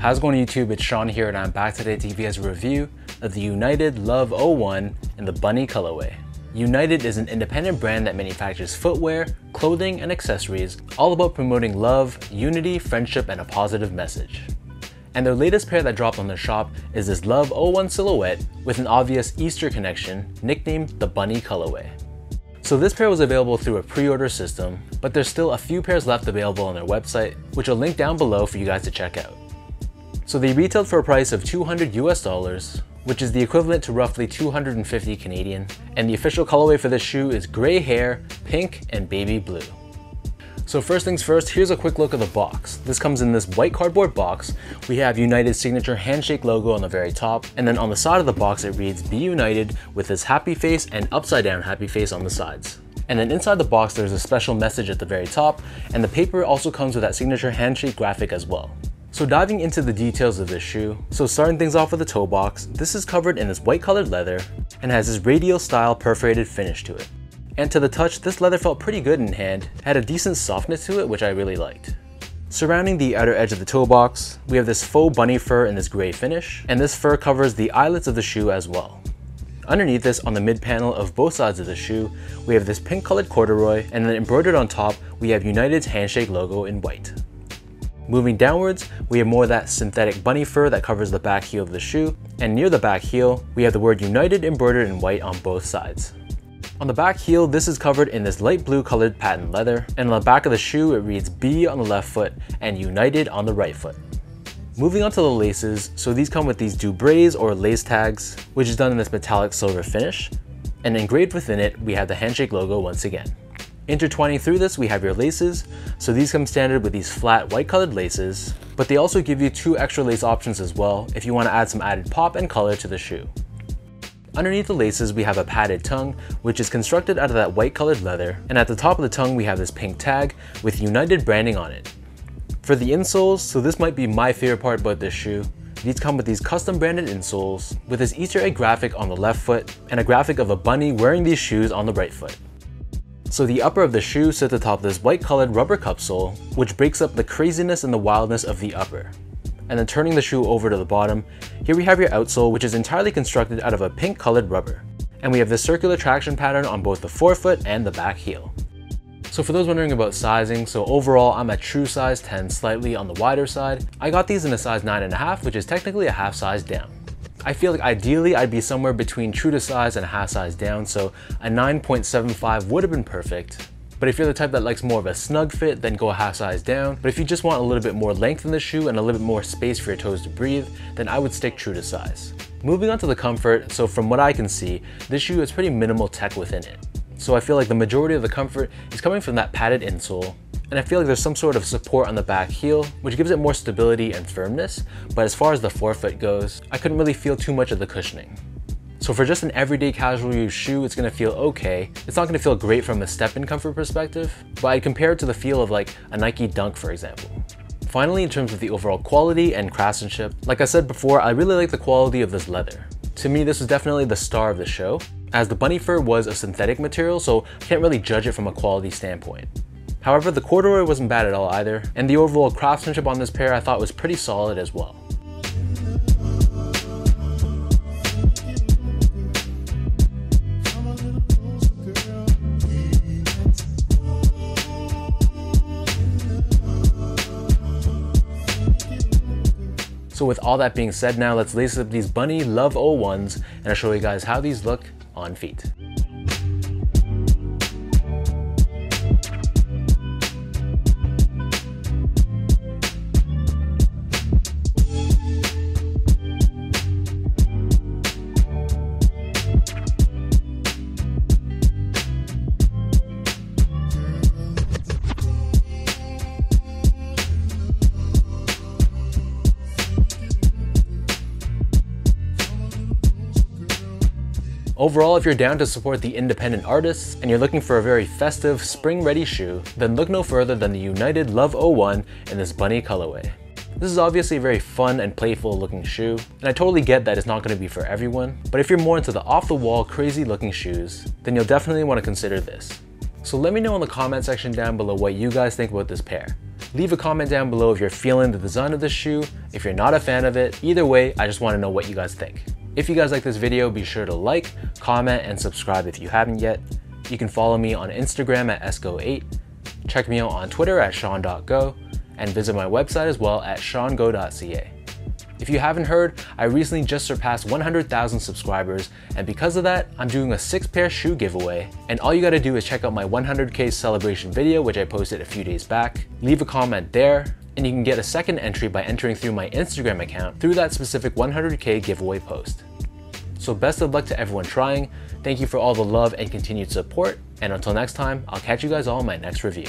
How's it going YouTube? It's Sean here and I'm back today to give you guys a review of the Untd Love 01 in the bunny colorway. Untd is an independent brand that manufactures footwear, clothing, and accessories, all about promoting love, unity, friendship, and a positive message. And their latest pair that dropped on their shop is this Love 01 silhouette with an obvious Easter connection, nicknamed the bunny colorway. So this pair was available through a pre-order system, but there's still a few pairs left available on their website, which I'll link down below for you guys to check out. So they retailed for a price of $200 US, which is the equivalent to roughly 250 Canadian, and the official colorway for this shoe is gray hair, pink, and baby blue. So first things first, here's a quick look of the box. This comes in this white cardboard box. We have Untd's signature handshake logo on the very top, and then on the side of the box it reads Be United with this happy face and upside down happy face on the sides. And then inside the box there's a special message at the very top, and the paper also comes with that signature handshake graphic as well. So diving into the details of this shoe, so starting things off with the toe box, this is covered in this white colored leather and has this radial style perforated finish to it. And to the touch, this leather felt pretty good in hand, had a decent softness to it which I really liked. Surrounding the outer edge of the toe box, we have this faux bunny fur in this gray finish, and this fur covers the eyelets of the shoe as well. Underneath this, on the mid panel of both sides of the shoe, we have this pink colored corduroy, and then embroidered on top, we have Untd's handshake logo in white. Moving downwards, we have more of that synthetic bunny fur that covers the back heel of the shoe, and near the back heel, we have the word Untd embroidered in white on both sides. On the back heel, this is covered in this light blue colored patent leather, and on the back of the shoe it reads B on the left foot and Untd on the right foot. Moving on to the laces, so these come with these dubrays or lace tags, which is done in this metallic silver finish, and engraved within it we have the handshake logo once again. Intertwining through this, we have your laces, so these come standard with these flat white colored laces, but they also give you two extra lace options as well if you want to add some added pop and color to the shoe. Underneath the laces, we have a padded tongue, which is constructed out of that white colored leather, and at the top of the tongue we have this pink tag with Untd branding on it. For the insoles, so this might be my favorite part about this shoe, these come with these custom branded insoles with this Easter egg graphic on the left foot and a graphic of a bunny wearing these shoes on the right foot. So the upper of the shoe sits atop this white colored rubber cup sole, which breaks up the craziness and the wildness of the upper. And then turning the shoe over to the bottom, here we have your outsole, which is entirely constructed out of a pink colored rubber. And we have this circular traction pattern on both the forefoot and the back heel. So for those wondering about sizing, so overall I'm a true size 10, slightly on the wider side. I got these in a size 9.5, which is technically a half size down. I feel like ideally I'd be somewhere between true to size and a half size down, so a 9.75 would have been perfect. But if you're the type that likes more of a snug fit, then go a half size down. But if you just want a little bit more length in the shoe and a little bit more space for your toes to breathe, then I would stick true to size. Moving on to the comfort, so from what I can see, this shoe has pretty minimal tech within it. So I feel like the majority of the comfort is coming from that padded insole, and I feel like there's some sort of support on the back heel, which gives it more stability and firmness, but as far as the forefoot goes, I couldn't really feel too much of the cushioning. So for just an everyday casual use shoe, it's going to feel okay. It's not going to feel great from a step-in comfort perspective, but I'd compare it to the feel of like a Nike Dunk, for example. Finally, in terms of the overall quality and craftsmanship, like I said before, I really like the quality of this leather. To me, this was definitely the star of the show, as the bunny fur was a synthetic material, so I can't really judge it from a quality standpoint. However, the corduroy wasn't bad at all either, and the overall craftsmanship on this pair I thought was pretty solid as well. So with all that being said, now let's lace up these bunny Love 01s and I'll show you guys how these look on feet. Overall, if you're down to support the independent artists and you're looking for a very festive, spring-ready shoe, then look no further than the Untd Love 01 in this bunny colorway. This is obviously a very fun and playful looking shoe, and I totally get that it's not going to be for everyone, but if you're more into the off-the-wall, crazy looking shoes, then you'll definitely want to consider this. So let me know in the comment section down below what you guys think about this pair. Leave a comment down below if you're feeling the design of this shoe. If you're not a fan of it, either way, I just want to know what you guys think. If you guys like this video, be sure to like, comment, and subscribe if you haven't yet. You can follow me on Instagram at esco8, check me out on Twitter at sean.go, and visit my website as well at seango.ca. If you haven't heard, I recently just surpassed 100,000 subscribers, and because of that, I'm doing a 6-pair shoe giveaway. And all you gotta do is check out my 100K celebration video, which I posted a few days back. Leave a comment there, and you can get a second entry by entering through my Instagram account through that specific 100K giveaway post. So best of luck to everyone trying. Thank you for all the love and continued support, and until next time, I'll catch you guys all in my next review.